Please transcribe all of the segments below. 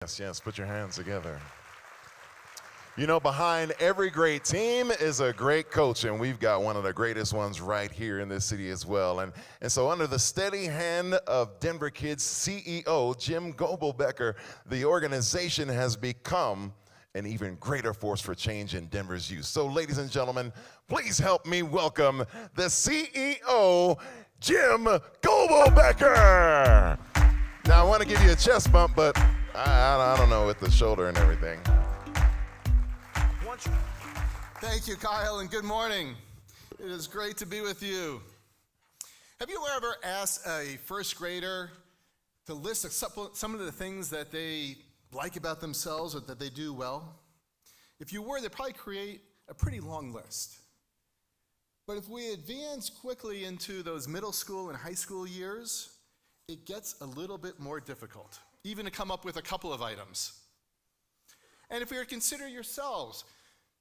Yes, put your hands together. You know, behind every great team is a great coach, and we've got one of the greatest ones right here in this city as well. And so under the steady hand of Denver Kids CEO Jim Goebelbecker, the organization has become an even greater force for change in Denver's youth. So ladies and gentlemen, please help me welcome the CEO, Jim Goebelbecker. Now I want to give you a chest bump, but I don't know with the shoulder and everything. Thank you, Kyle, and good morning. It is great to be with you. Have you ever asked a first grader to list some of the things that they like about themselves or that they do well? If you were, they'd probably create a pretty long list. But if we advance quickly into those middle school and high school years, it gets a little bit more difficult, even to come up with a couple of items. And if we were to consider yourselves,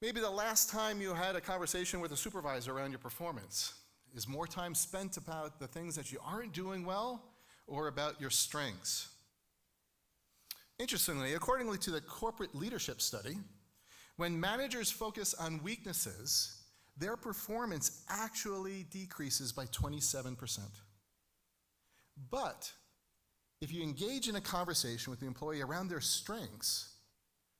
maybe the last time you had a conversation with a supervisor around your performance, is more time spent about the things that you aren't doing well or about your strengths? Interestingly, according to the corporate leadership study, when managers focus on weaknesses, their performance actually decreases by 27%. But if you engage in a conversation with the employee around their strengths,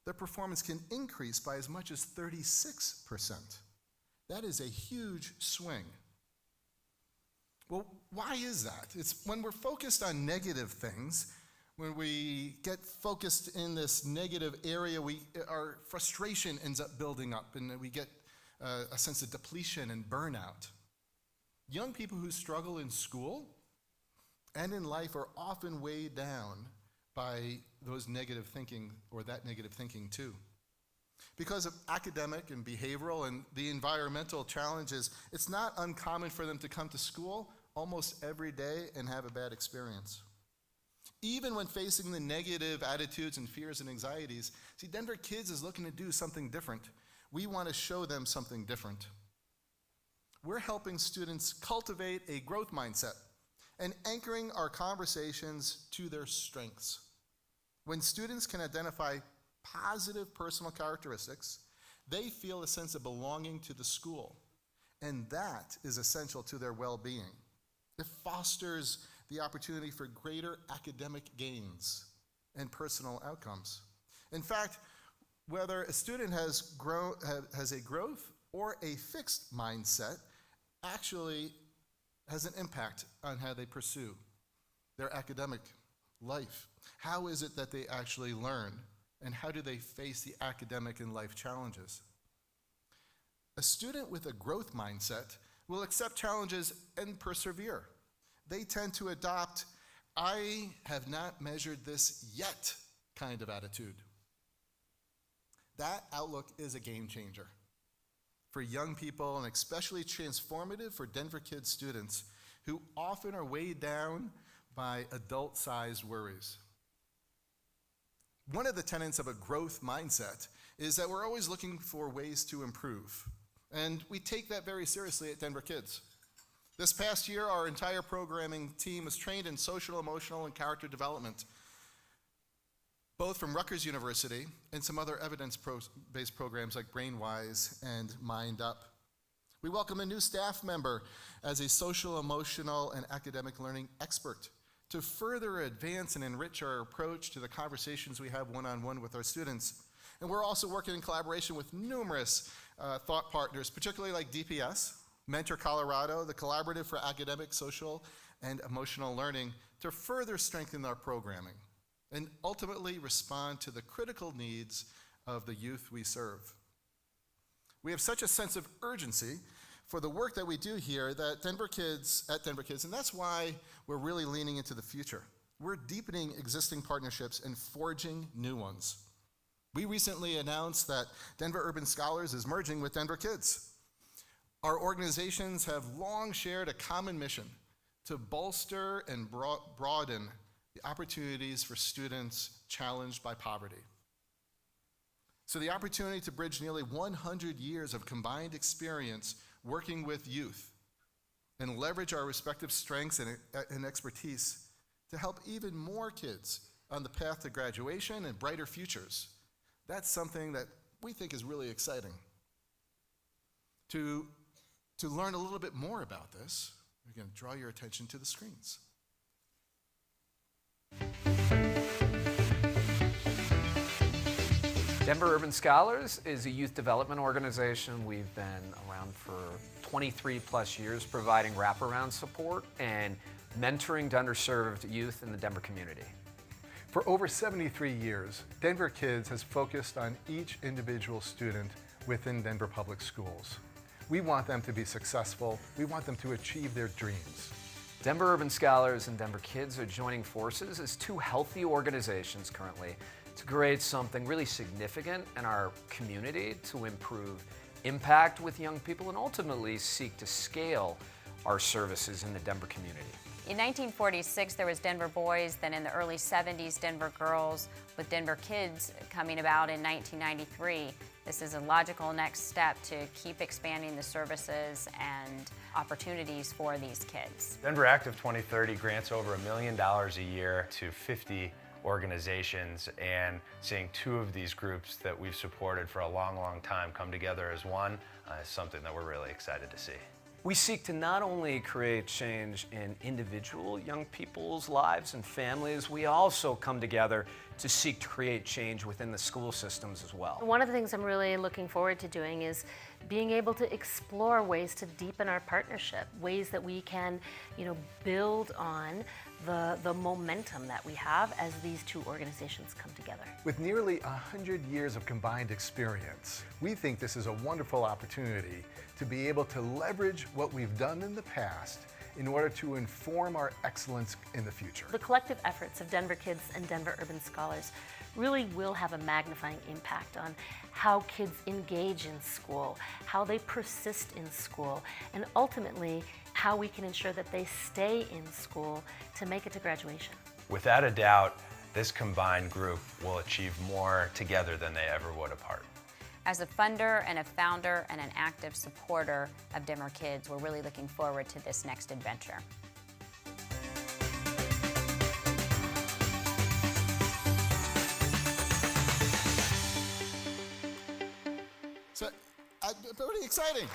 their performance can increase by as much as 36%. That is a huge swing. Well, why is that? It's when we're focused on negative things, when we get focused in this negative area, our frustration ends up building up and we get a sense of depletion and burnout. Young people who struggle in school and in life are often weighed down by those negative thinking or that negative thinking too. Because of academic and behavioral and the environmental challenges, it's not uncommon for them to come to school almost every day and have a bad experience. Even when facing the negative attitudes and fears and anxieties, see, Denver Kids is looking to do something different. We want to show them something different. We're helping students cultivate a growth mindset and anchoring our conversations to their strengths. When students can identify positive personal characteristics, they feel a sense of belonging to the school, and that is essential to their well-being. It fosters the opportunity for greater academic gains and personal outcomes. In fact, whether a student has a growth or a fixed mindset actually has an impact on how they pursue their academic life. How is it that they actually learn, and how do they face the academic and life challenges? A student with a growth mindset will accept challenges and persevere. They tend to adopt, "I have not measured this yet" kind of attitude. That outlook is a game changer for young people, and especially transformative for Denver Kids students who often are weighed down by adult-sized worries. One of the tenets of a growth mindset is that we're always looking for ways to improve, and we take that very seriously at Denver Kids. This past year, our entire programming team was trained in social, emotional, and character development, both from Rutgers University and some other evidence-based programs like BrainWise and Mind Up. We welcome a new staff member as a social, emotional, and academic learning expert to further advance and enrich our approach to the conversations we have one-on-one with our students. And we're also working in collaboration with numerous thought partners, particularly like DPS, Mentor Colorado, the Collaborative for Academic, Social, and Emotional Learning, to further strengthen our programming and ultimately respond to the critical needs of the youth we serve. We have such a sense of urgency for the work that we do here at Denver Kids, and that's why we're really leaning into the future. We're deepening existing partnerships and forging new ones. We recently announced that Denver Urban Scholars is merging with Denver Kids. Our organizations have long shared a common mission to bolster and broaden the opportunities for students challenged by poverty. So the opportunity to bridge nearly 100 years of combined experience working with youth and leverage our respective strengths and expertise to help even more kids on the path to graduation and brighter futures. That's something that we think is really exciting. To learn a little bit more about this, we're going to draw your attention to the screens. Denver Urban Scholars is a youth development organization. We've been around for 23 plus years providing wraparound support and mentoring to underserved youth in the Denver community. For over 73 years, Denver Kids has focused on each individual student within Denver Public Schools. We want them to be successful. We want them to achieve their dreams. Denver Urban Scholars and Denver Kids are joining forces as two healthy organizations currently to create something really significant in our community to improve impact with young people and ultimately seek to scale our services in the Denver community. In 1946, there was Denver Boys, then in the early 70s, Denver Girls, with Denver Kids coming about in 1993. This is a logical next step to keep expanding the services and opportunities for these kids. Denver Active 2030 grants over $1 million a year to 50 organizations, and seeing two of these groups that we've supported for a long, long time come together as one is something that we're really excited to see. We seek to not only create change in individual young people's lives and families, we also come together to seek to create change within the school systems as well. One of the things I'm really looking forward to doing is being able to explore ways to deepen our partnership, ways that we can, build on the momentum that we have as these two organizations come together. With nearly 100 years of combined experience, we think this is a wonderful opportunity to be able to leverage what we've done in the past in order to inform our excellence in the future. The collective efforts of Denver Kids and Denver Urban Scholars really will have a magnifying impact on how kids engage in school, how they persist in school, and ultimately how we can ensure that they stay in school to make it to graduation. Without a doubt, this combined group will achieve more together than they ever would apart. As a funder and a founder and an active supporter of Denver Kids, we're really looking forward to this next adventure. So, pretty exciting.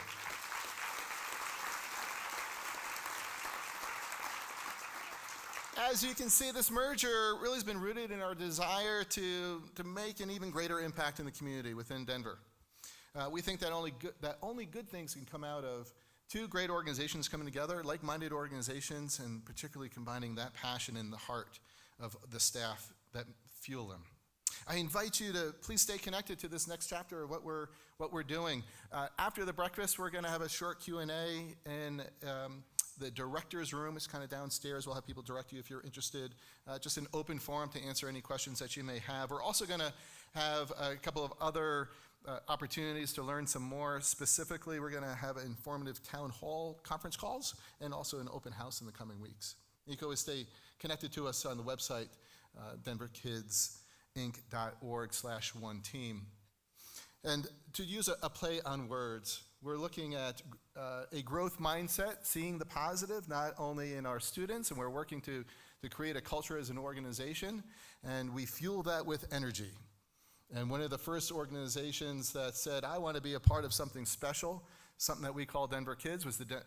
As you can see, this merger really has been rooted in our desire to make an even greater impact in the community within Denver. We think that only good things can come out of two great organizations coming together, like-minded organizations, and particularly combining that passion in the heart of the staff that fuel them. I invite you to please stay connected to this next chapter of what we're doing. After the breakfast, we're going to have a short Q&A in the director's room. Is kind of downstairs. We'll have people direct you if you're interested. Just an open forum to answer any questions that you may have. We're also going to have a couple of other opportunities to learn some more. Specifically, we're going to have informative town hall conference calls and also an open house in the coming weeks. You can always stay connected to us on the website, denverkidsinc.org/oneteam. And to use a play on words, we're looking at a growth mindset, seeing the positive not only in our students, and we're working to create a culture as an organization, and we fuel that with energy. And one of the first organizations that said, I want to be a part of something special, something that we call Denver Kids, was the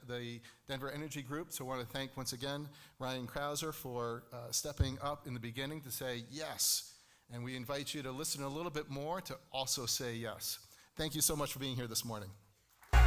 Denver Energy Group. So I want to thank once again Ryan Krauser for stepping up in the beginning to say yes. And we invite you to listen a little bit more to also say yes. Thank you so much for being here this morning.